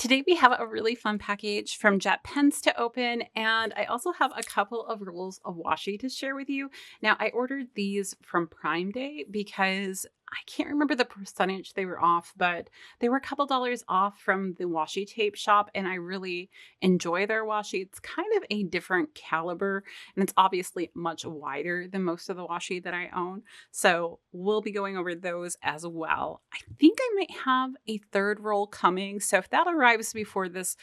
Today we have a really fun package from JetPens to open, and I also have a couple of rolls of washi to share with you. Now, I ordered these from Prime Day because I can't remember the percentage they were off, but they were a couple dollars off from the Washi Tape Shop, and I really enjoy their washi. It's kind of a different caliber, and it's obviously much wider than most of the washi that I own. So we'll be going over those as well. I think I might have a third roll coming. So if that arrives before this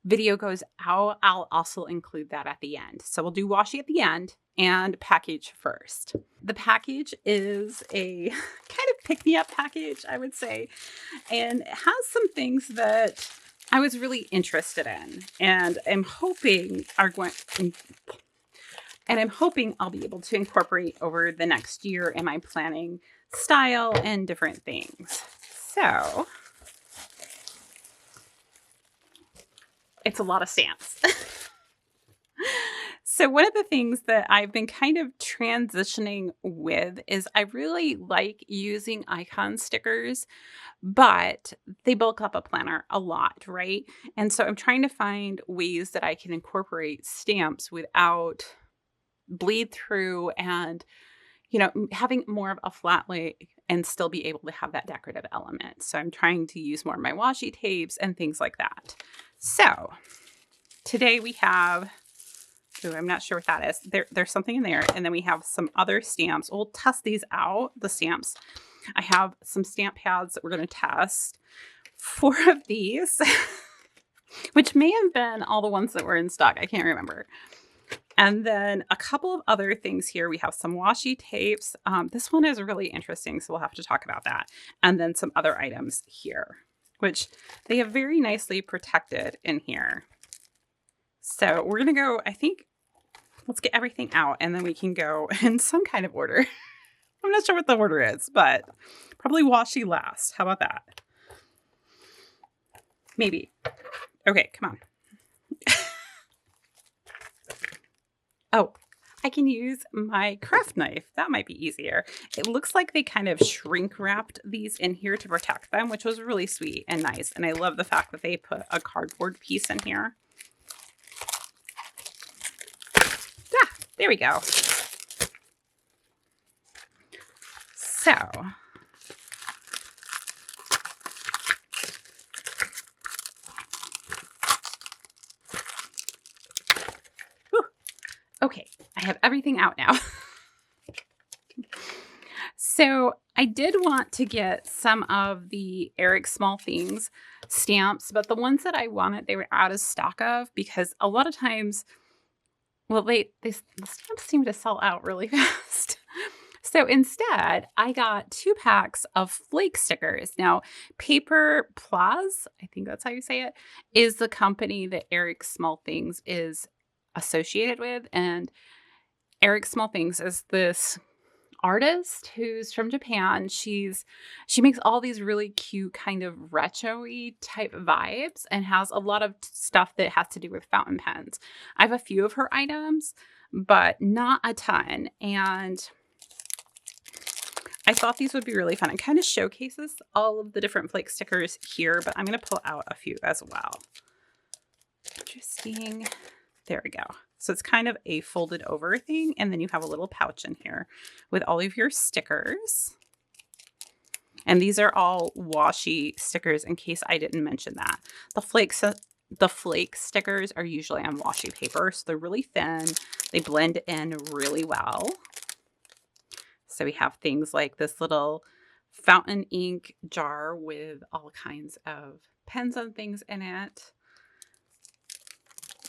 video goes out, I'll also include that at the end. So we'll do washi at the end and package first. The package is a kind of pick-me-up package, I would say, and it has some things that I was really interested in and I'm hoping I'll be able to incorporate over the next year in my planning style and different things. So it's a lot of stamps. So one of the things that I've been kind of transitioning with is I really like using icon stickers, but they bulk up a planner a lot, right? And so I'm trying to find ways that I can incorporate stamps without bleed through and, having more of a flat lay and still be able to have that decorative element. So I'm trying to use more of my washi tapes and things like that. So today we have, I'm not sure what that is. There's something in there. And then we have some other stamps. We'll test these out, the stamps. I have some stamp pads that we're going to test. 4 of these, which may have been all the ones that were in stock. I can't remember. And then a couple of other things here. We have some washi tapes. This one is really interesting, so we'll have to talk about that. And then some other items here, which they have very nicely protected in here. So we're going to go, I think, let's get everything out and then we can go in some kind of order. I'm not sure what the order is, but probably washi last. How about that? Maybe. Okay, come on. Oh, I can use my craft knife. That might be easier. It looks like they kind of shrink wrapped these in here to protect them, which was really sweet and nice. And I love the fact that they put a cardboard piece in here. Ah, there we go. So okay, I have everything out now. So I did want to get some of the Eric Small Things stamps, but the ones that I wanted, they were out of stock of because a lot of times, well, the stamps seem to sell out really fast. So instead, I got 2 packs of Flake stickers. Now, Paper Plus, I think that's how you say it, is the company that Eric Small Things is associated with. And Eric Small Things is this artist who's from Japan. She makes all these really cute kind of retro-y type vibes and has a lot of stuff that has to do with fountain pens. I have a few of her items, but not a ton. And I thought these would be really fun. It kind of showcases all of the different Flake stickers here, but I'm going to pull out a few as well. Interesting. There we go. So it's kind of a folded over thing. And then you have a little pouch in here with all of your stickers. And these are all washi stickers in case I didn't mention that. The Flake stickers are usually on washi paper. So they're really thin. They blend in really well. So we have things like this little fountain ink jar with all kinds of pens and things in it.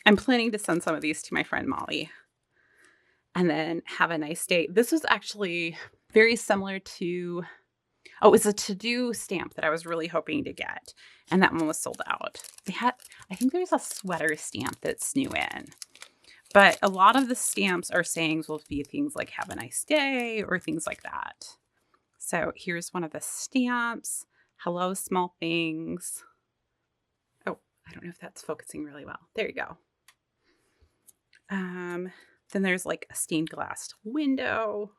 I'm planning to send some of these to my friend Molly and then have a nice day. This was actually very similar to, it was a to-do stamp that I was really hoping to get. And that one was sold out. I think there's a sweater stamp that's new in. But a lot of the stamps or sayings will be things like have a nice day or things like that. So here's one of the stamps. Hello, small things. Oh, I don't know if that's focusing really well. There you go. Then there's like a stained glass window,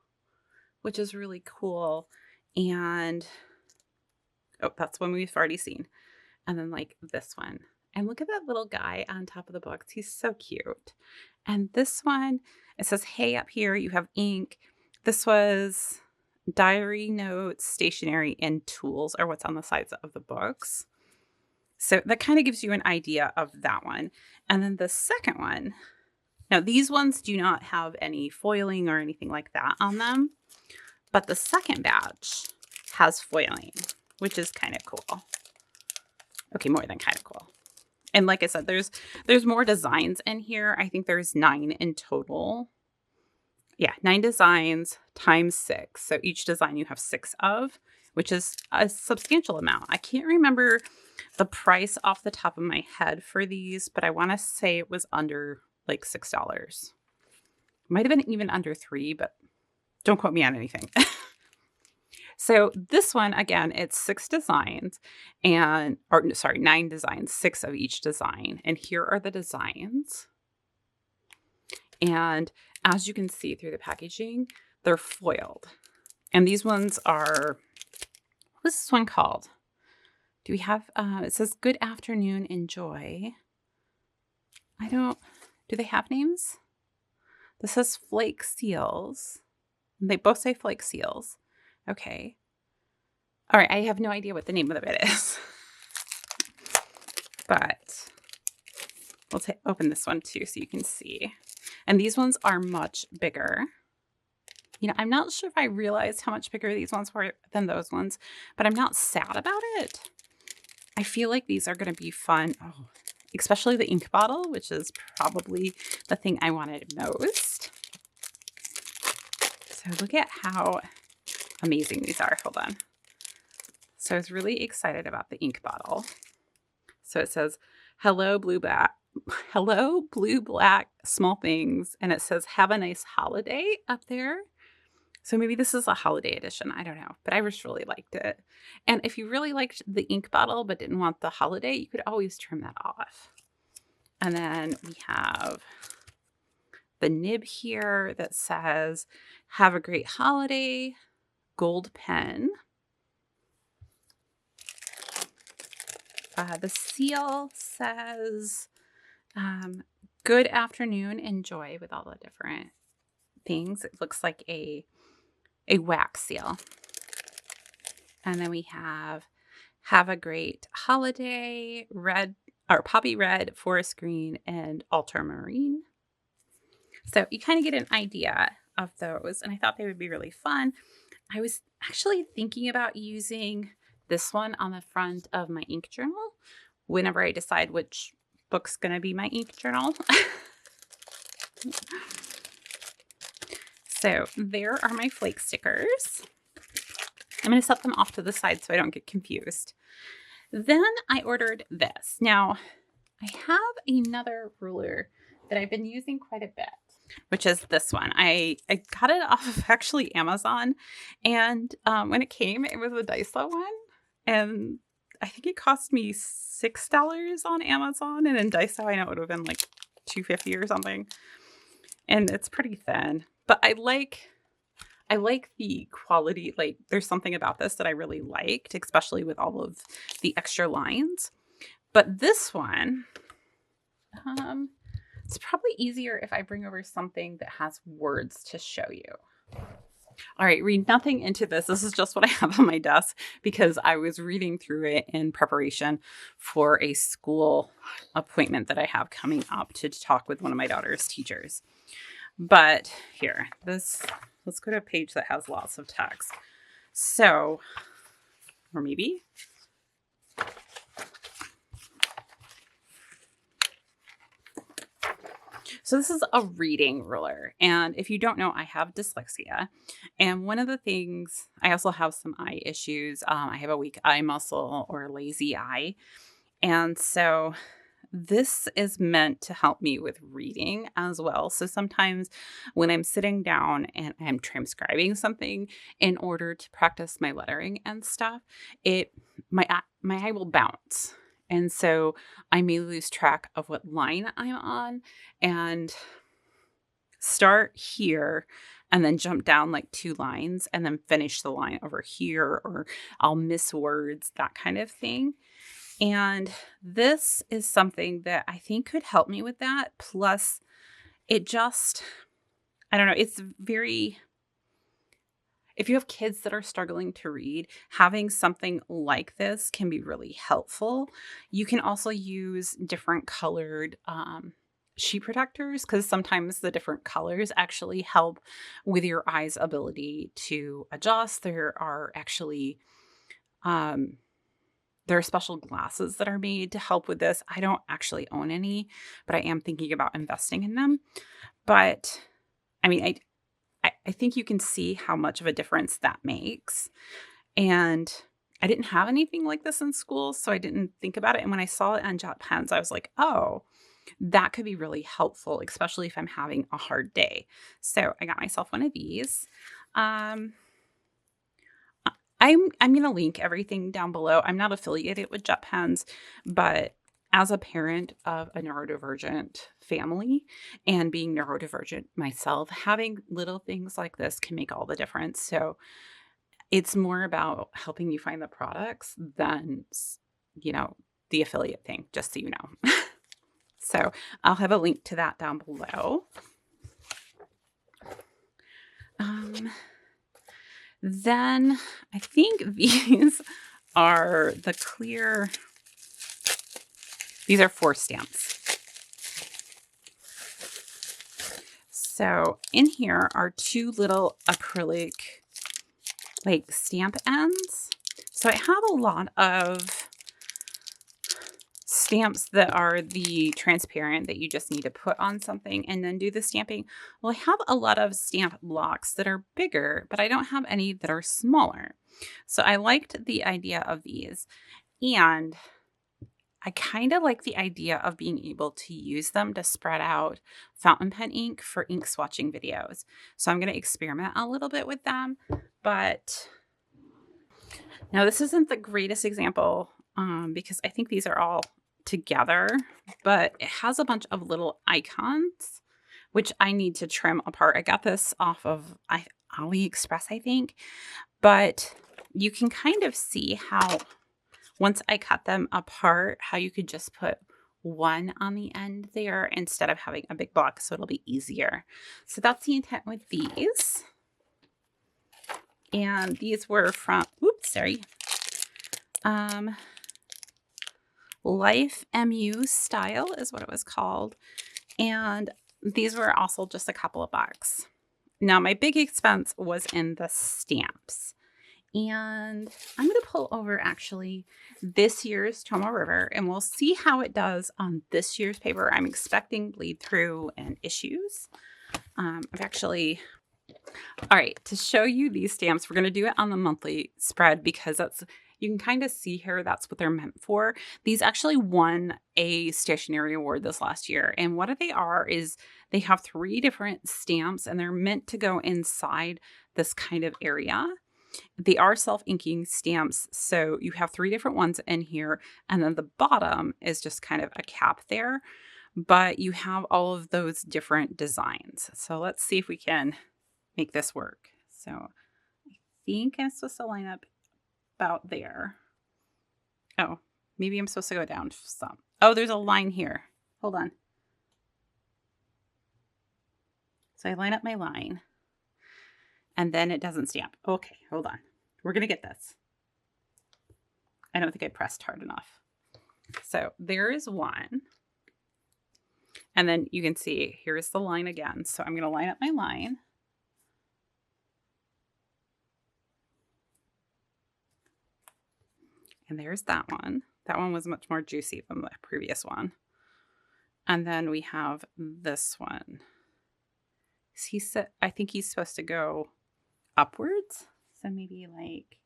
which is really cool. And, oh, that's one we've already seen. And then like this one. And look at that little guy on top of the books. He's so cute. And this one, it says, hey, up here you have ink. This was diary notes, stationery, and tools are what's on the sides of the books. So that kind of gives you an idea of that one. And then the second one, now these ones do not have any foiling or anything like that on them. But the second batch has foiling, which is kind of cool. Okay, more than kind of cool. And like I said, there's more designs in here. I think there's 9 in total. Yeah, 9 designs times 6. So each design you have 6 of, which is a substantial amount. I can't remember the price off the top of my head for these, but I want to say it was under like $6. Might have been even under 3, but don't quote me on anything. So this one, again, it's 6 designs and, or sorry, 9 designs, 6 of each design. And here are the designs. And as you can see through the packaging, they're foiled. And these ones are, what's this one called? Do we have, it says, good afternoon, enjoy. Do they have names? This says Flake seals. They both say Flake seals. Okay. All right. I have no idea what the name of it is. But we'll open this one too so you can see. And these ones are much bigger. You know, I'm not sure if I realized how much bigger these ones were than those ones, but I'm not sad about it. I feel like these are going to be fun. Oh, especially the ink bottle, which is probably the thing I wanted most. So look at how amazing these are. Hold on. So I was really excited about the ink bottle. So it says, hello, blue, black, small things. And it says, have a nice holiday up there. So maybe this is a holiday edition. I don't know, but I just really liked it. And if you really liked the ink bottle but didn't want the holiday, you could always trim that off. And then we have the nib here that says, have a great holiday, gold pen. The seal says, good afternoon, enjoy, with all the different things. It looks like a wax seal. And then we have a great holiday, red or poppy red, forest green, and ultramarine. So you kind of get an idea of those. And I thought they would be really fun. I was actually thinking about using this one on the front of my ink journal whenever I decide which book's going to be my ink journal. So there are my Flake stickers. I'm going to set them off to the side so I don't get confused. Then I ordered this. Now, I have another ruler that I've been using quite a bit, which is this one. I got it off of actually Amazon. And when it came, it was a Daiso one. And I think it cost me $6 on Amazon. And in Daiso, I know it would have been like $2.50 or something. And it's pretty thin. But I like the quality. Like, there's something about this that I really liked, especially with all of the extra lines. But this one, it's probably easier if I bring over something that has words to show you. All right, read nothing into this. This is just what I have on my desk because I was reading through it in preparation for a school appointment that I have coming up to talk with one of my daughter's teachers. But here, let's go to a page that has lots of text. So, or maybe. So this is a reading ruler. And if you don't know, I have dyslexia. And one of the things, I also have some eye issues. I have a weak eye muscle or lazy eye. And so this is meant to help me with reading as well. So sometimes when I'm sitting down and I'm transcribing something in order to practice my lettering and stuff, my eye will bounce. And so I may lose track of what line I'm on and start here and then jump down like 2 lines and then finish the line over here, or I'll miss words, that kind of thing. And this is something that I think could help me with that. Plus, it just, I don't know, it's very, if you have kids that are struggling to read, having something like this can be really helpful. You can also use different colored sheet protectors because sometimes the different colors actually help with your eye's ability to adjust. Um, there are special glasses that are made to help with this. I don't actually own any, but I am thinking about investing in them. But I mean, I think you can see how much of a difference that makes. And I didn't have anything like this in school, so I didn't think about it. And when I saw it on JetPens, I was like, oh, that could be really helpful, especially if I'm having a hard day. So I got myself one of these. Um, I'm gonna link everything down below. I'm not affiliated with JetPens, but as a parent of a neurodivergent family and being neurodivergent myself, having little things like this can make all the difference. So it's more about helping you find the products than, you know, the affiliate thing, just so you know. So I'll have a link to that down below. Then I think these are the clear, these are 4 stamps. So in here are 2 little acrylic like stamp ends. So I have a lot of stamps that are the transparent that you just need to put on something and then do the stamping. Well, I have a lot of stamp blocks that are bigger, but I don't have any that are smaller. So I liked the idea of these, and I kind of like the idea of being able to use them to spread out fountain pen ink for ink swatching videos. So I'm going to experiment a little bit with them, but now this isn't the greatest example because I think these are all together, but it has a bunch of little icons, which I need to trim apart. I got this off of AliExpress, I think, but you can kind of see how once I cut them apart, how you could just put one on the end there instead of having a big block, so it'll be easier. So that's the intent with these. And these were from, oops, sorry. Life MU Style is what it was called. And these were also just a couple of bucks. Now, my big expense was in the stamps. And I'm going to pull over actually this year's Tomo River, and we'll see how it does on this year's paper. I'm expecting bleed through and issues. I've actually, all right, to show you these stamps, we're going to do it on the monthly spread because that's, you can kind of see here, that's what they're meant for. These actually won a stationery award this last year. And what they are is they have 3 different stamps and they're meant to go inside this kind of area. They are self-inking stamps, so you have 3 different ones in here, and then the bottom is just kind of a cap there, but you have all of those different designs. So let's see if we can make this work. So I think I'm supposed to line up about there. Oh, maybe I'm supposed to go down some. Oh, there's a line here. Hold on. So I line up my line. And then it doesn't stamp. Okay, hold on. We're going to get this. I don't think I pressed hard enough. So there is one. And then you can see, here's the line again. So I'm going to line up my line. And there's that one. That one was much more juicy than the previous one. And then we have this one. He said, I think he's supposed to go upwards. So maybe like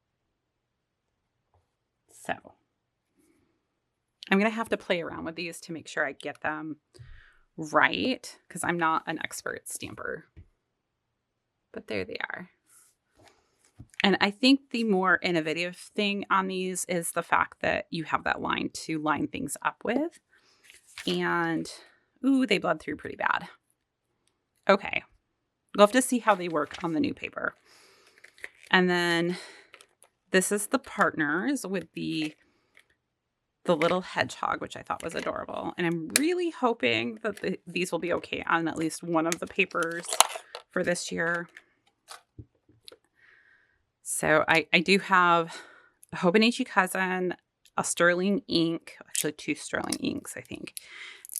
so. I'm going to have to play around with these to make sure I get them right because I'm not an expert stamper. But there they are. And I think the more innovative thing on these is the fact that you have that line to line things up with. And, ooh, they bled through pretty bad. Okay. We'll have to see how they work on the new paper. And then this is the partners with the the little hedgehog, which I thought was adorable. And I'm really hoping that these will be okay on at least one of the papers for this year. So I do have a Hobonichi Cousin, a sterling ink, actually 2 sterling inks, I think.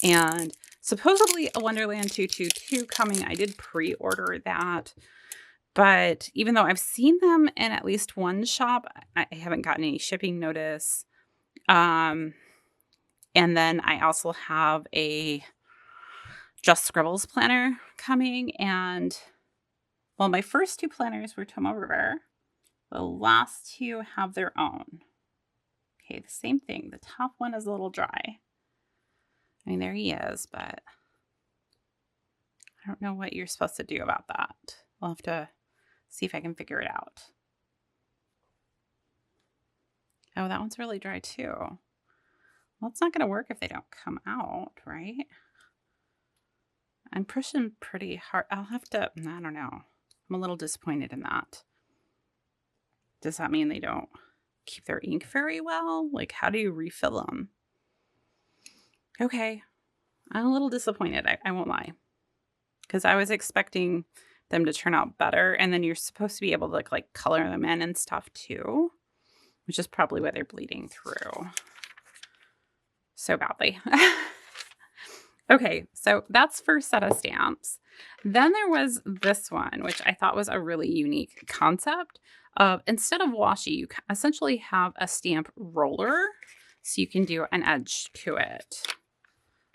And supposedly a Wonderland 222 coming. I did pre-order that. But even though I've seen them in at least one shop, I haven't gotten any shipping notice. And then I also have a Just Scribbles planner coming. And well, my first 2 planners were Tomo River. The last 2 have their own. Okay, the same thing. The top one is a little dry. I mean, there he is, but I don't know what you're supposed to do about that. I'll have to see if I can figure it out. Oh, that one's really dry too. Well, it's not going to work if they don't come out, right? I'm pushing pretty hard. I'll have to, I don't know. I'm a little disappointed in that. Does that mean they don't keep their ink very well? Like, how do you refill them? Okay. I'm a little disappointed. I won't lie. Because I was expecting them to turn out better. And then you're supposed to be able to like color them in and stuff too. Which is probably why they're bleeding through so badly. Okay, so that's first set of stamps. Then there was this one, which I thought was a really unique concept of instead of washi, you essentially have a stamp roller so you can do an edge to it.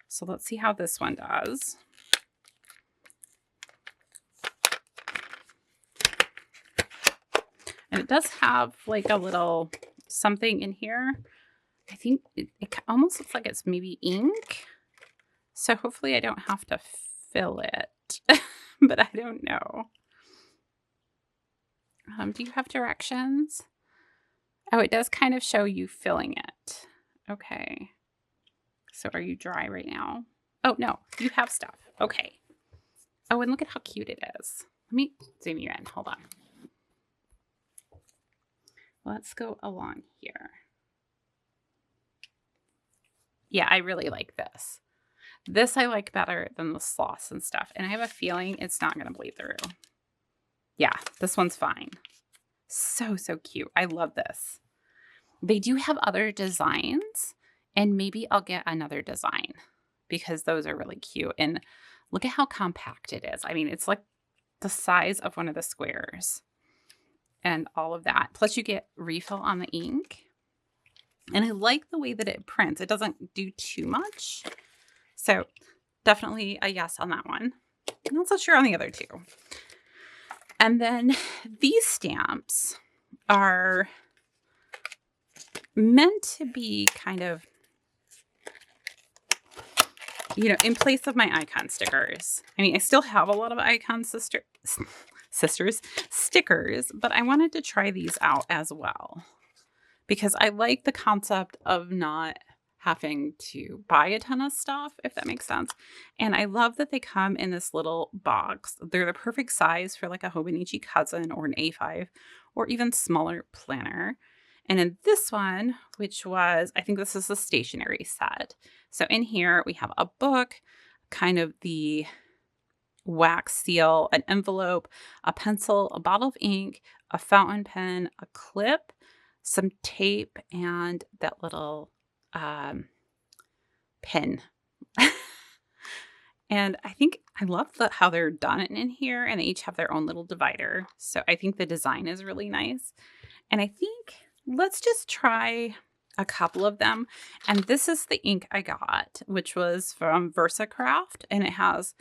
So let's see how this one does. And it does have like a little something in here. I think it almost looks like it's maybe ink. So hopefully I don't have to fill it, but I don't know. Do you have directions? Oh, it does kind of show you filling it. Okay. So are you dry right now? Oh, no, you have stuff. Okay. Oh, and look at how cute it is. Let me zoom you in. Hold on. Let's go along here. Yeah, I really like this. This I like better than the sloths and stuff. And I have a feeling it's not going to bleed through. Yeah, this one's fine. So, so cute. I love this. They do have other designs. And maybe I'll get another design because those are really cute. And look at how compact it is. I mean, it's like the size of one of the squares and all of that. Plus you get refill on the ink. And I like the way that it prints. It doesn't do too much. So definitely a yes on that one. I'm not so sure on the other 2. And then these stamps are meant to be kind of, you know, in place of my icon stickers. I mean, I still have a lot of icon sisters stickers, but I wanted to try these out as well because I like the concept of not having to buy a ton of stuff, if that makes sense. And I love that they come in this little box. They're the perfect size for like a Hobonichi Cousin or an A5 or even smaller planner. And in this one, which was, I think this is the stationery set. So in here we have a book, kind of the wax seal, an envelope, a pencil, a bottle of ink, a fountain pen, a clip, some tape, and that little pin. And I think I love how they're done in here, and they each have their own little divider. So I think the design is really nice. And I think let's just try a couple of them. And this is the ink I got, which was from VersaCraft. And it has,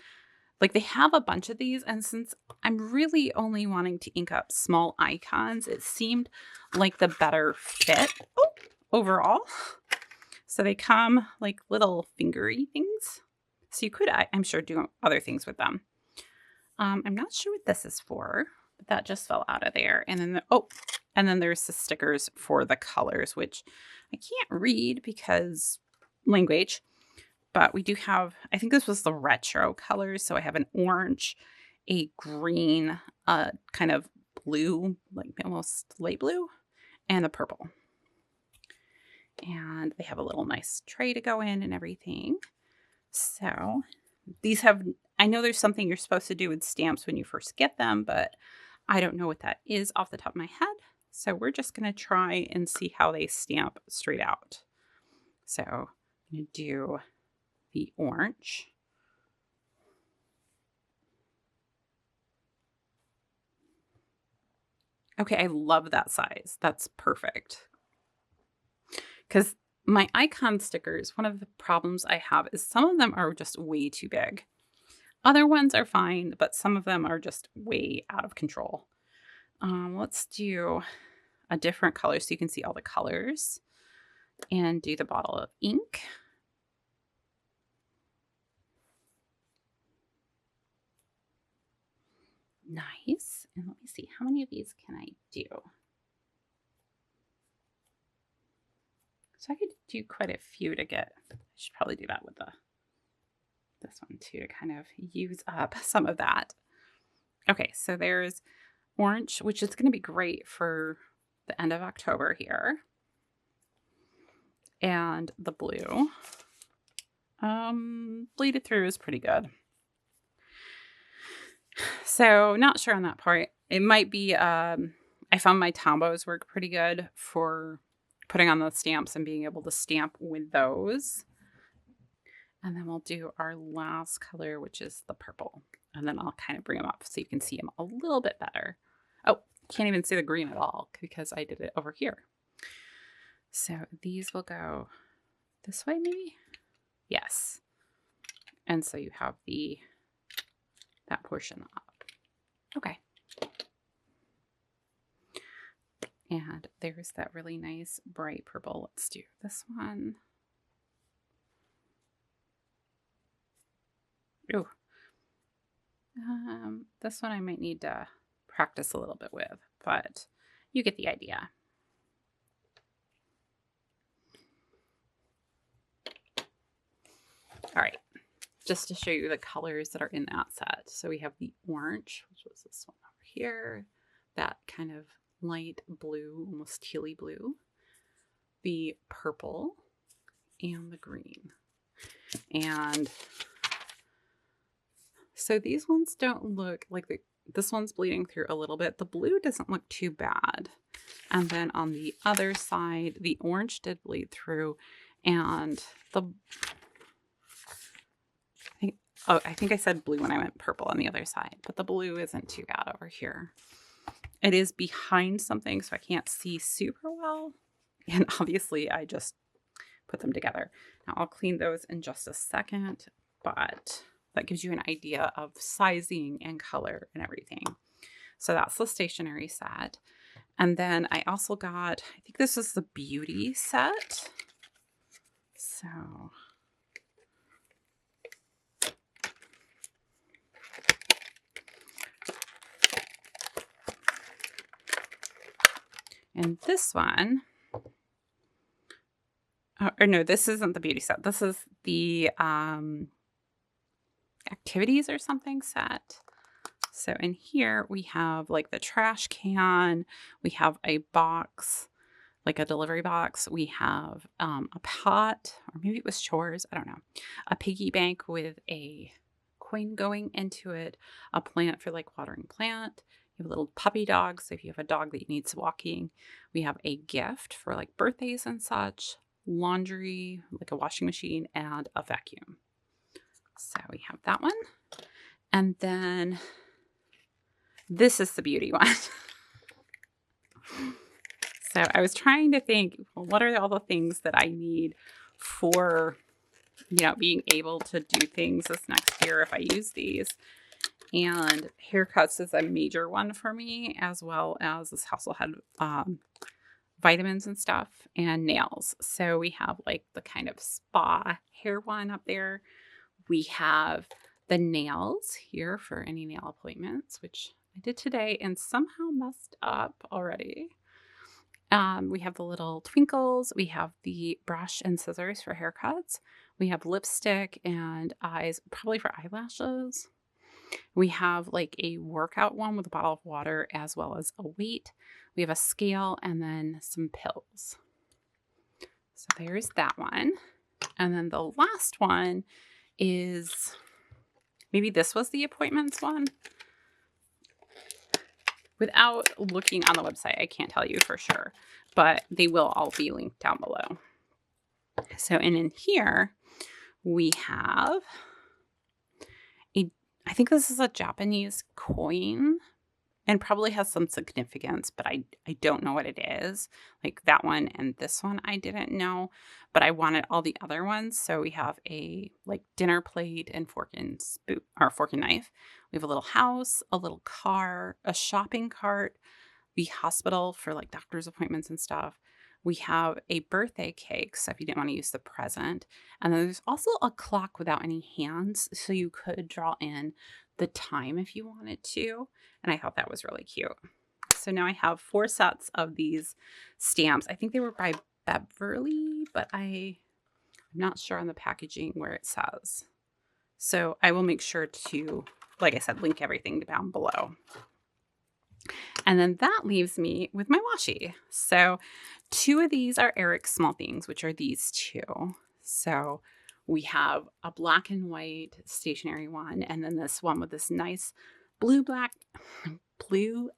like, they have a bunch of these. And since I'm really only wanting to ink up small icons, it seemed like the better fit overall. So they come like little fingery things. So you could, I'm sure, do other things with them. I'm not sure what this is for, but that just fell out of there. And then, and then there's the stickers for the colors, which I can't read because language. But we do have, I think this was the retro colors. So I have an orange, a green, kind of blue, like almost light blue, and a purple. And they have a little nice tray to go in and everything. So these have, I know there's something you're supposed to do with stamps when you first get them, but I don't know what that is off the top of my head. So we're just going to try and see how they stamp straight out. So I'm going to do the orange. Okay, I love that size. That's perfect. Because my icon stickers, one of the problems I have is some of them are just way too big. Other ones are fine, but some of them are just way out of control. Let's do a different color so you can see all the colors and do the bottle of ink. Nice. And let me see, how many of these can I do? So I could do quite a few to get, I should probably do that with this one too, to kind of use up some of that. Okay, so there's orange, which is going to be great for the end of October here. And the blue. Bleeded through is pretty good. So not sure on that part. It might be, I found my Tombos work pretty good for putting on the stamps and being able to stamp with those. And then we'll do our last color, which is the purple. And then I'll kind of bring them up so you can see them a little bit better. Oh, can't even see the green at all because I did it over here. So these will go this way maybe? Yes. And so you have that portion up. Okay. And there's that really nice bright purple. Let's do this one. Ooh. This one I might need to practice a little bit with, but you get the idea. All right, just to show you the colors that are in that set. So we have the orange, which was this one over here, that kind of light blue, almost tealy blue, the purple, and the green. And so these ones don't look like this one's bleeding through a little bit. The blue doesn't look too bad. And then on the other side, the orange did bleed through, and I think I said blue when I went purple on the other side, but the blue isn't too bad over here. It is behind something, so I can't see super well. And obviously I just put them together. Now I'll clean those in just a second, but that gives you an idea of sizing and color and everything. So that's the stationery set. And then I also got, I think this is the beauty set. So and this one, or no, this isn't the beauty set. This is the activities or something set. So in here we have like the trash can, we have a box, like a delivery box. We have a pot, or maybe it was chores, I don't know. A piggy bank with a coin going into it, a plant for like watering plant. You have a little puppy dog, so if you have a dog that needs walking. We have a gift for like birthdays and such, laundry, like a washing machine, and a vacuum. So we have that one. And then this is the beauty one. So I was trying to think, well, what are all the things that I need for, being able to do things this next year if I use these? And haircuts is a major one for me, as well as this household had vitamins and stuff, and nails. So we have like the kind of spa hair one up there. We have the nails here for any nail appointments, which I did today and somehow messed up already. We have the little twinkles. We have the brush and scissors for haircuts. We have lipstick and eyes, probably for eyelashes. We have like a workout one with a bottle of water as well as a weight. We have a scale and then some pills. So there's that one. And then the last one is, maybe this was the appointments one. Without looking on the website, I can't tell you for sure, but they will all be linked down below. So, and in here, we have I think this is a Japanese coin and probably has some significance, but I don't know what it is. Like that one and this one I didn't know, but I wanted all the other ones. So we have a like dinner plate and fork and spoon or fork and knife. We have a little house, a little car, a shopping cart, the hospital for like doctor's appointments and stuff. We have a birthday cake, so if you didn't want to use the present. And then there's also a clock without any hands, so you could draw in the time if you wanted to. And I thought that was really cute. So now I have 4 sets of these stamps. I think they were by Beverlee, but I'm not sure on the packaging where it says. So I will make sure to, like I said, link everything down below. And then that leaves me with my washi. So 2 of these are Eric Small Things, which are these 2. So we have a black and white stationery one, and then this one with this nice blue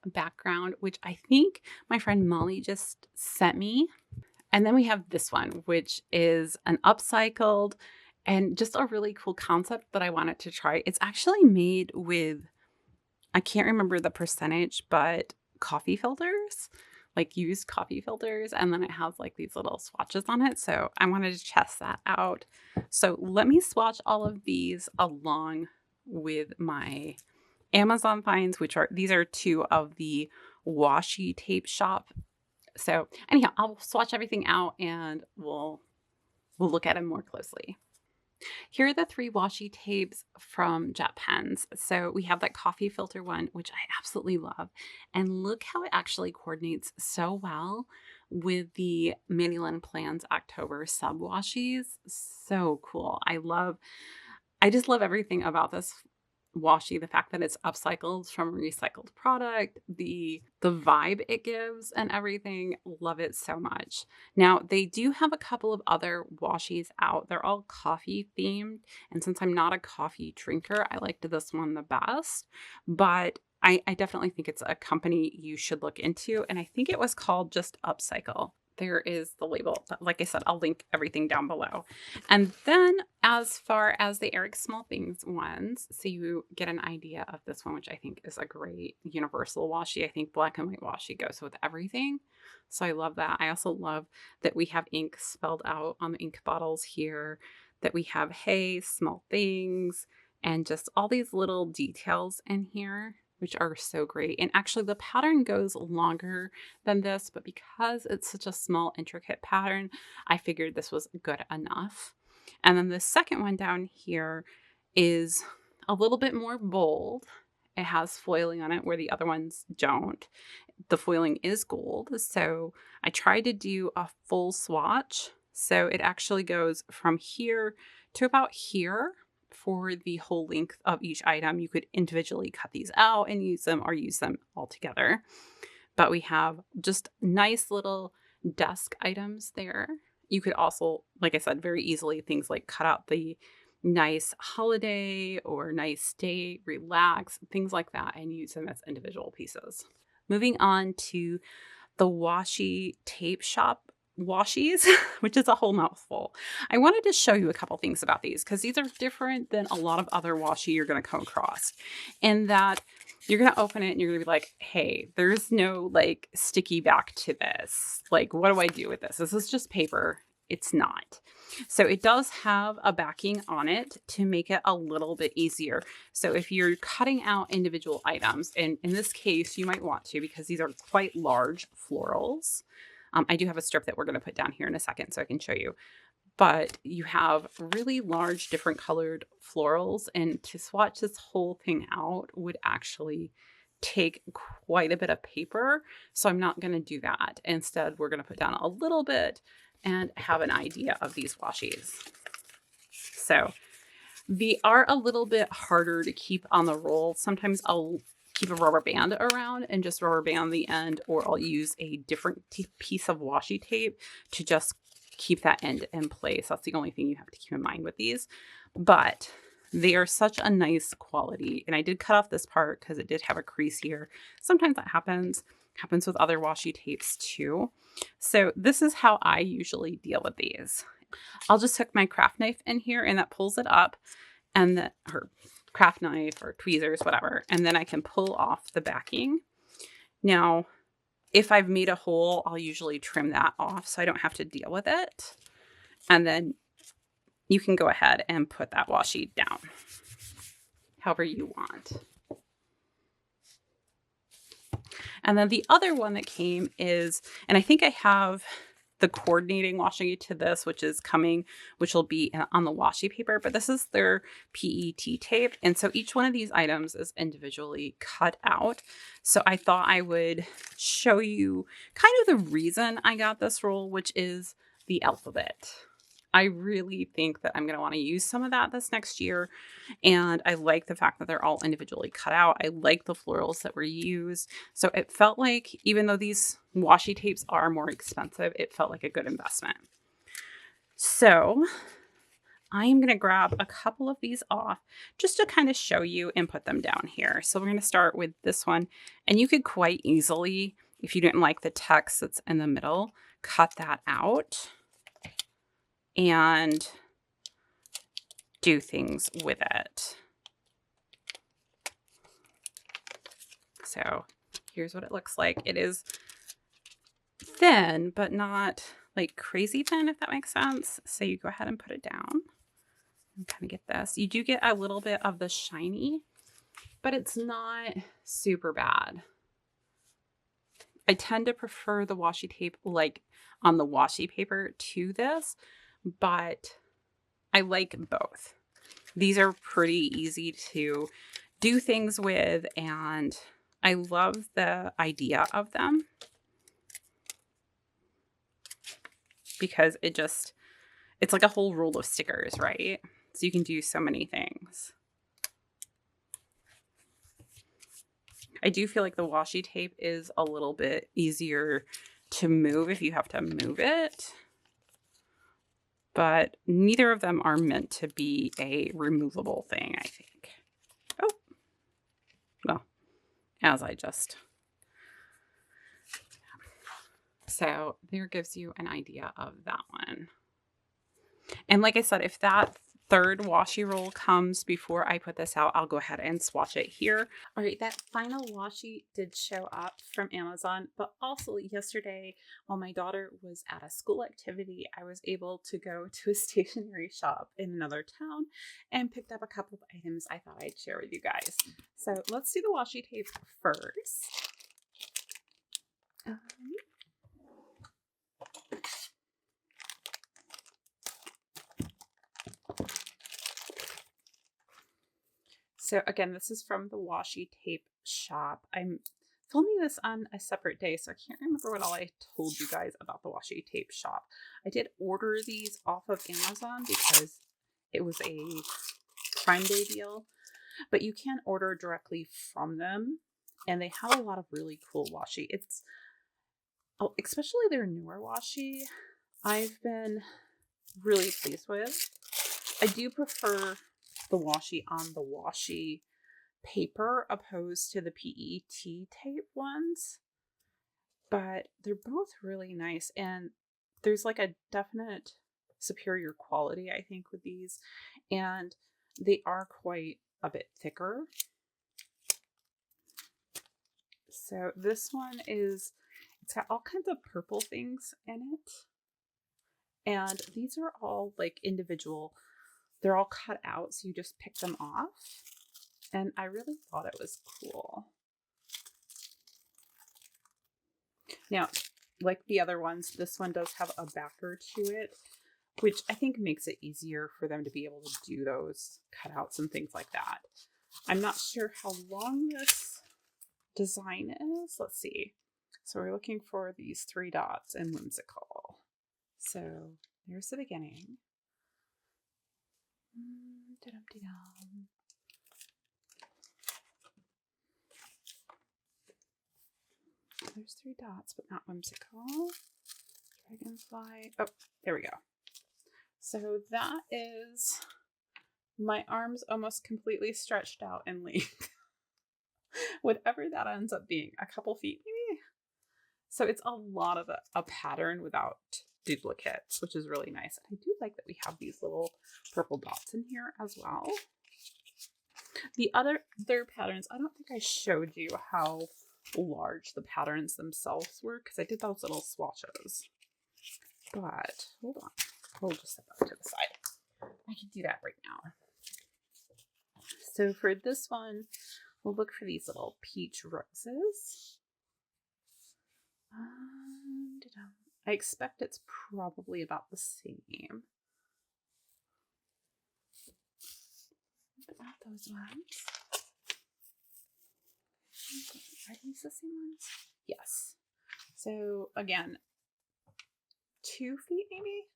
background, which I think my friend Molly just sent me. And then we have this one, which is an upcycled and just a really cool concept that I wanted to try. It's actually made with, I can't remember the percentage, but coffee filters, like used coffee filters. And then it has like these little swatches on it. So I wanted to test that out. So let me swatch all of these along with my Amazon finds, which are, these are 2 of the Washi Tape Shop. So anyhow, I'll swatch everything out and we'll look at them more closely. Here are the 3 washi tapes from JetPens. So we have that coffee filter one, which I absolutely love. And look how it actually coordinates so well with the Manual Plans October sub washies. So cool. I just love everything about this washi, the fact that it's upcycled from a recycled product, the vibe it gives and everything. Love it so much. Now they do have a couple of other washis out. They're all coffee themed, and since I'm not a coffee drinker, I liked this one the best. But I definitely think it's a company you should look into, and I think it was called just Upcycle. There is the label. Like I said, I'll link everything down below. And then as far as the Eric Small Things ones, so you get an idea of this one, which I think is a great universal washi. I think black and white washi goes with everything. So I love that. I also love that we have ink spelled out on the ink bottles here, that we have hey, small things, and just all these little details in here, which are so great. And actually the pattern goes longer than this, but because it's such a small, intricate pattern, I figured this was good enough. And then the second one down here is a little bit more bold. It has foiling on it where the other ones don't. The foiling is gold. So I tried to do a full swatch. So it actually goes from here to about here. For the whole length of each item, you could individually cut these out and use them or use them all together. But we have just nice little desk items there. You could also, like I said, very easily things like cut out the nice holiday or nice day, relax, things like that, and use them as individual pieces. Moving on to the Washi Tape Shop washies, which is a whole mouthful. I wanted to show you a couple things about these because these are different than a lot of other washi you're going to come across, in that you're going to open it and you're going to be like, hey, there's no like sticky back to this. Like, what do I do with this? This is just paper. It's not. So it does have a backing on it to make it a little bit easier. So if you're cutting out individual items, and in this case, you might want to, because these are quite large florals. I do have a strip that we're going to put down here in a second so I can show you. But you have really large, different colored florals. And to swatch this whole thing out would actually take quite a bit of paper. So I'm not going to do that. Instead, we're going to put down a little bit and have an idea of these washies. So they are a little bit harder to keep on the roll. Sometimes I'll keep a rubber band around and just rubber band the end, or I'll use a different piece of washi tape to just keep that end in place. That's the only thing you have to keep in mind with these. But they are such a nice quality. And I did cut off this part because it did have a crease here. Sometimes that happens. Happens with other washi tapes too. So this is how I usually deal with these. I'll just hook my craft knife in here and that pulls it up, and or craft knife or tweezers, whatever. And then I can pull off the backing. Now, if I've made a hole, I'll usually trim that off so I don't have to deal with it. And then you can go ahead and put that washi down however you want. And then the other one that came is, and I think I have the coordinating washi to this, which is coming, which will be on the washi paper, but this is their PET tape. And so each one of these items is individually cut out. So I thought I would show you kind of the reason I got this roll, which is the alphabet. I really think that I'm going to want to use some of that this next year. And I like the fact that they're all individually cut out. I like the florals that were used. So it felt like, even though these washi tapes are more expensive, it felt like a good investment. So I'm going to grab a couple of these off just to kind of show you and put them down here. So we're going to start with this one. And you could quite easily, if you didn't like the text that's in the middle, cut that out and do things with it. So here's what it looks like. It is thin, but not like crazy thin, if that makes sense. So you go ahead and put it down and kind of get this. You do get a little bit of the shiny, but it's not super bad. I tend to prefer the washi tape like on the washi paper to this, but I like both. These are pretty easy to do things with, and I love the idea of them because it's like a whole roll of stickers, right? So you can do so many things. I do feel like the washi tape is a little bit easier to move if you have to move it, but neither of them are meant to be a removable thing, I think. Oh, well, as I just... So there gives you an idea of that one. And like I said, if that third washi roll comes before I put this out, I'll go ahead and swatch it here. All right, that final washi did show up from Amazon, but also yesterday while my daughter was at a school activity, I was able to go to a stationery shop in another town and picked up a couple of items I thought I'd share with you guys. So let's do the washi tape first. So again, this is from the Washi Tape Shop. I'm filming this on a separate day, so I can't remember what all I told you guys about the Washi Tape Shop. I did order these off of Amazon because it was a Prime Day deal, but you can order directly from them, and they have a lot of really cool washi. Especially their newer washi, I've been really pleased with. I do prefer the washi on the washi paper opposed to the PET tape ones, but they're both really nice, and there's like a definite superior quality, I think, with these, and they are quite a bit thicker. So this one it's got all kinds of purple things in it, and these are all like individual. They're all cut out, so you just pick them off. And I really thought it was cool. Now, like the other ones, this one does have a backer to it, which I think makes it easier for them to be able to do those cutouts and things like that. I'm not sure how long this design is. Let's see. So we're looking for these 3 dots and whimsical. So there's the beginning. There's 3 dots, but not whimsical. Dragonfly. Oh, there we go. So that is my arms almost completely stretched out in length. Whatever that ends up being, a couple feet maybe. So it's a lot of a pattern without duplicates, which is really nice. And I do like that we have these little purple dots in here as well. The other patterns, I don't think I showed you how large the patterns themselves were because I did those little swatches. But hold on, we'll just set that to the side. I can do that right now. So for this one, we'll look for these little peach roses. I expect it's probably about the same. But not those ones. Are these the same ones? Yes. So again, 2 feet maybe?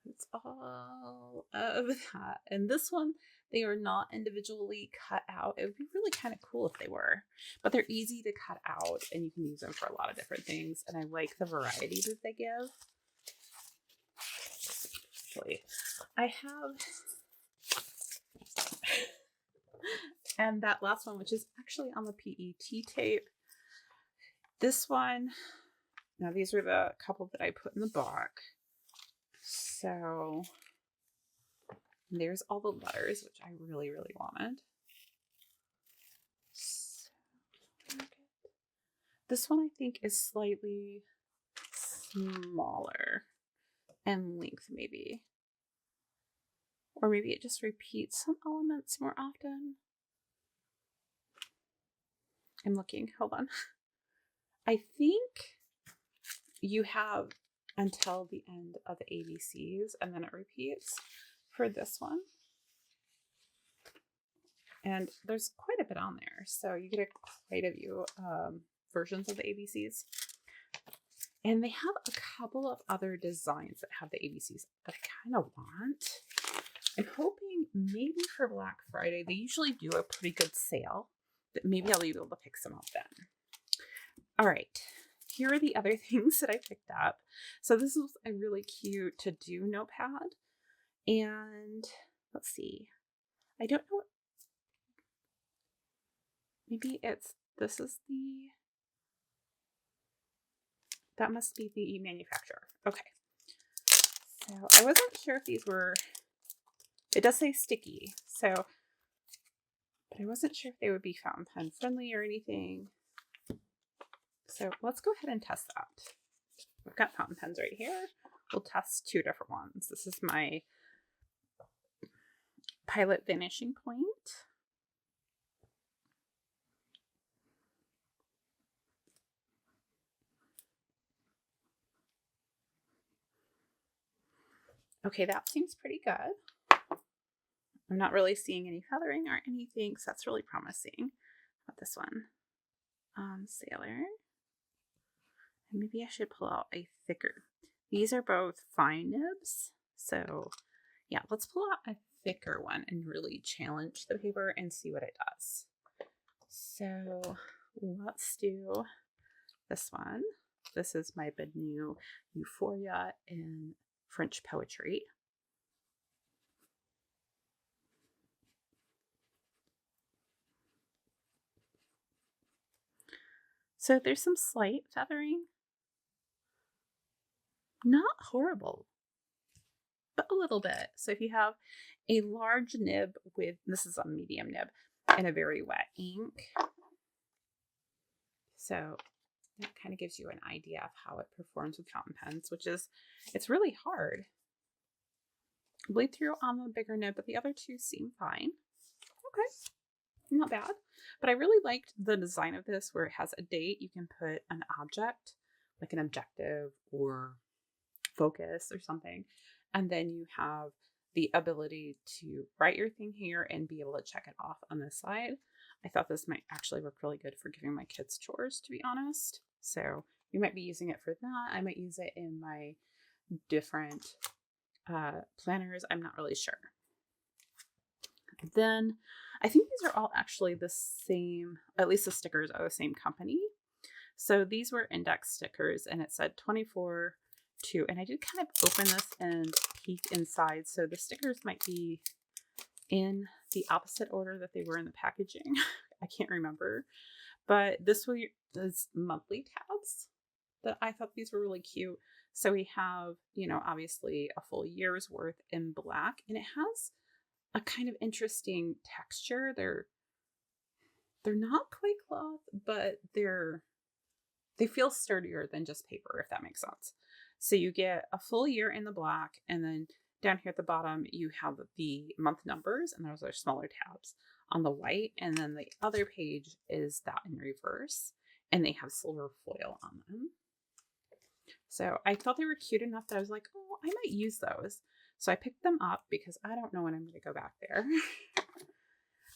It's all of that. And this one, they are not individually cut out. It would be really kind of cool if they were. But they're easy to cut out and you can use them for a lot of different things. And I like the variety that they give. Actually, I have... and that last one, which is actually on the PET tape. This one, now these are the couple that I put in the box. So there's all the letters, which I really, really wanted. So, this one I think is slightly smaller in length, maybe. Or maybe it just repeats some elements more often. I'm looking, hold on. I think you have until the end of the ABCs and then it repeats for this one. And there's quite a bit on there. So you get quite a few versions of the ABCs. And they have a couple of other designs that have the ABCs that I kind of want. I'm hoping maybe for Black Friday, they usually do a pretty good sale, that maybe I'll be able to pick some up then. All right, here are the other things that I picked up. So this is a really cute to-do notepad. And let's see, I don't know, maybe this is the, that must be the manufacturer. Okay. So I wasn't sure if these were, it does say sticky, so, but I wasn't sure if they would be fountain pen friendly or anything. So let's go ahead and test that. I've got fountain pens right here. We'll test 2 different ones. This is my Pilot Vanishing Point. Okay, that seems pretty good. I'm not really seeing any feathering or anything, so that's really promising. How about this one? Sailor. And maybe I should pull out a thicker. These are both fine nibs. So yeah, let's pull out a thicker one and really challenge the paper and see what it does. So let's do this one. This is my new Euphoria in French poetry. So there's some slight feathering. Not horrible, but a little bit. So if you have a large nib with, this is a medium nib, and a very wet ink. So that kind of gives you an idea of how it performs with fountain pens, which is, it's really hard. Bleed through on the bigger nib, but the other 2 seem fine. Okay, not bad. But I really liked the design of this where it has a date. You can put an object, like an objective or focus or something. And then you have the ability to write your thing here and be able to check it off on this side. I thought this might actually work really good for giving my kids chores, to be honest. So you might be using it for that. I might use it in my different planners. I'm not really sure. Then I think these are all actually the same, at least the stickers are the same company. So these were index stickers and it said 24 2. And I did kind of open this and peek inside. So the stickers might be in the opposite order that they were in the packaging. I can't remember. But this was monthly tabs that I thought these were really cute. So we have, obviously a full year's worth in black, and it has a kind of interesting texture. They're not quite cloth, but they feel sturdier than just paper, if that makes sense. So you get a full year in the black, and then down here at the bottom, you have the month numbers, and those are smaller tabs on the white. And then the other page is that in reverse, and they have silver foil on them. So I thought they were cute enough that I was like, oh, I might use those. So I picked them up because I don't know when I'm going to go back there.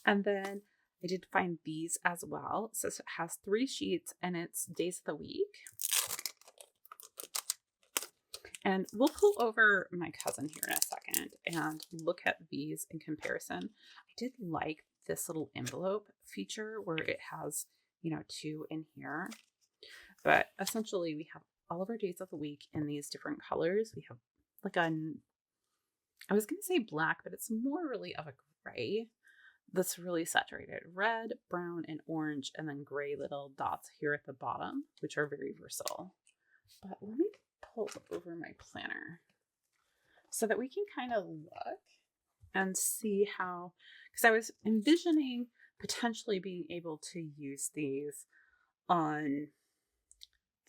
And then I did find these as well. So it has 3 sheets and it's days of the week. And we'll pull over my cousin here in a second and look at these in comparison. I did like this little envelope feature where it has, 2 in here. But essentially we have all of our days of the week in these different colors. We have like I was going to say black, but it's more really of a gray that's really saturated. Red, brown, and orange, and then gray little dots here at the bottom, which are very versatile. But let me pull over my planner so that we can kind of look and see how, because I was envisioning potentially being able to use these on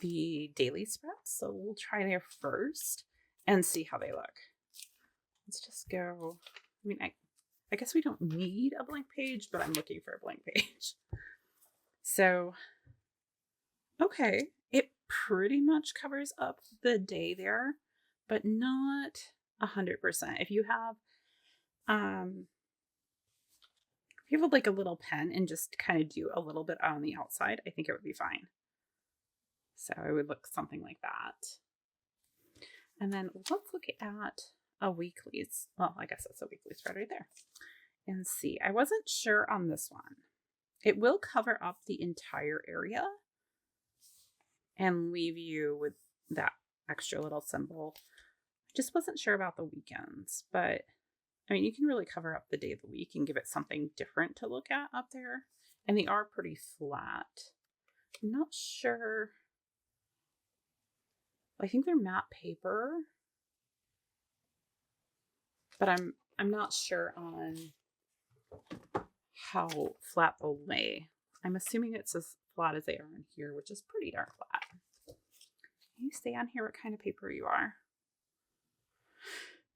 the daily spreads. So we'll try there first and see how they look. Let's just go. I guess we don't need a blank page, but I'm looking for a blank page. So, okay, it pretty much covers up the day there, but not 100%. If you have like a little pen and just kind of do a little bit on the outside, I think it would be fine. So it would look something like that. And then let's look at a weekly's. Well, I guess that's a weekly spread right there. And see, I wasn't sure on this one. It will cover up the entire area and leave you with that extra little symbol. Just wasn't sure about the weekends, but you can really cover up the day of the week and give it something different to look at up there. And they are pretty flat. I'm not sure. I think they're matte paper, but I'm not sure on how flat they'll lay. I'm assuming it's as flat as they are in here, which is pretty darn flat. Can you say on here what kind of paper you are?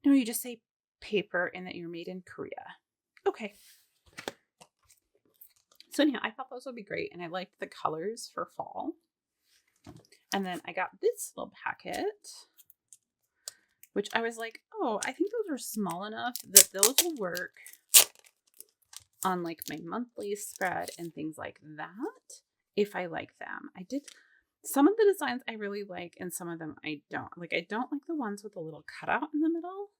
No, you just say paper and that you're made in Korea. Okay. So anyhow, I thought those would be great, and I liked the colors for fall. And then I got this little packet, which I was like, oh, I think those are small enough that those will work on like my monthly spread and things like that if I like them. I did some of the designs I really like, and some of them I don't. Like, I don't like the ones with a little cutout in the middle.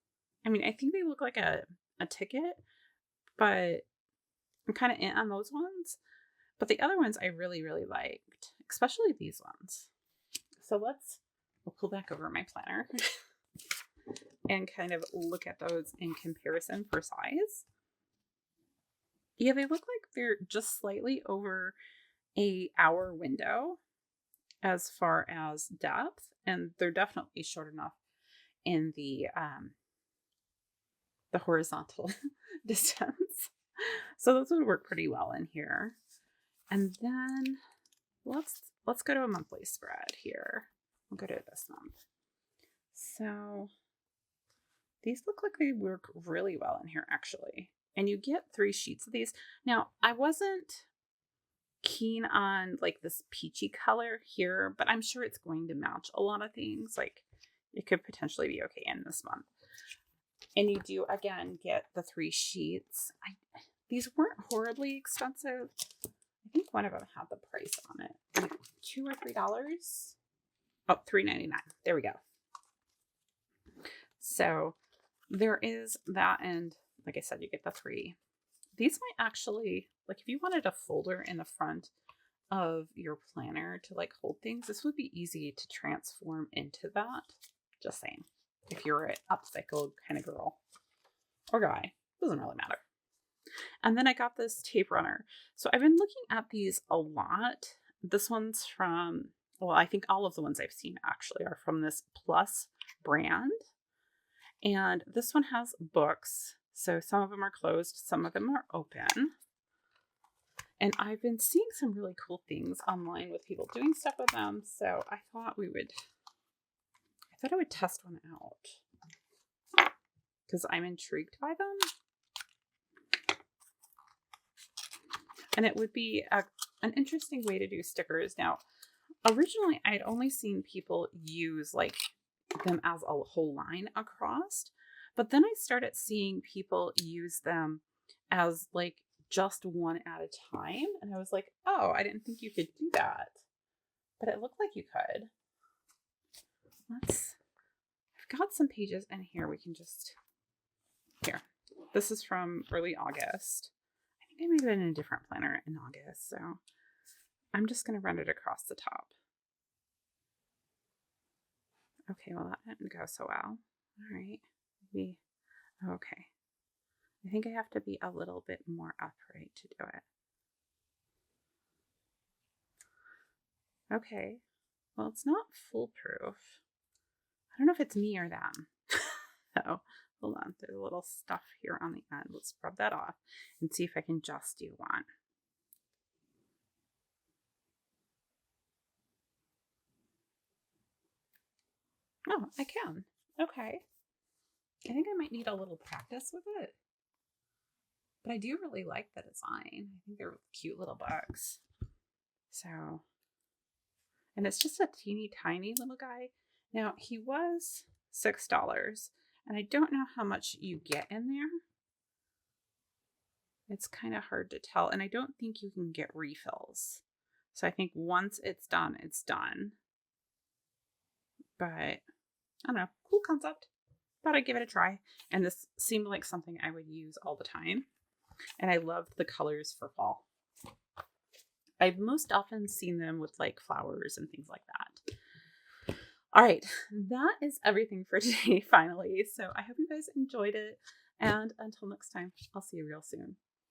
I think they look like a ticket, but I'm kind of in on those ones. But the other ones I really, really liked, especially these ones. So we'll pull back over my planner and kind of look at those in comparison for size. Yeah, they look like they're just slightly over a hour window as far as depth, and they're definitely short enough in the horizontal distance. So those would work pretty well in here. And then let's go to a monthly spread here. We'll go to this month. So these look like they work really well in here, actually. And you get 3 sheets of these. Now, I wasn't keen on like this peachy color here, but I'm sure it's going to match a lot of things. Like, it could potentially be okay in this month. And you do, again, get the 3 sheets. These weren't horribly expensive. I think one of them had the price on it. Like $2 or $3. Oh, $3.99. There we go. So there is that, and like I said, you get the 3. These might actually, like if you wanted a folder in the front of your planner to like hold things, this would be easy to transform into that. Just saying. If you're an upcycled kind of girl or guy, doesn't really matter. And then I got this tape runner. So I've been looking at these a lot. This one's from, well, I think all of the ones I've seen actually are from this Plus brand. And this one has books. So some of them are closed, some of them are open. And I've been seeing some really cool things online with people doing stuff with them. So I thought I would test one out because I'm intrigued by them. And it would be an interesting way to do stickers. Now, originally I'd only seen people use like them as a whole line across, but then I started seeing people use them as like just one at a time. And I was like, oh, I didn't think you could do that, but it looked like you could. I've got some pages in here. We can just, here. This is from early August. I think I might have been in a different planner in August. So I'm just going to run it across the top. Okay, well, that didn't go so well. All right, maybe, okay. I think I have to be a little bit more upright to do it. Okay, well, it's not foolproof. I don't know if it's me or them. So, hold on, there's a little stuff here on the end. Let's rub that off and see if I can just do one. Oh, I can. Okay. I think I might need a little practice with it. But I do really like the design. I think they're cute little bugs. So, and it's just a teeny tiny little guy. Now, he was $6, and I don't know how much you get in there. It's kind of hard to tell, and I don't think you can get refills. So I think once it's done, it's done. But I don't know, cool concept. Thought I'd give it a try. And this seemed like something I would use all the time. And I loved the colors for fall. I've most often seen them with like flowers and things like that. All right, that is everything for today, finally. So I hope you guys enjoyed it. And until next time, I'll see you real soon.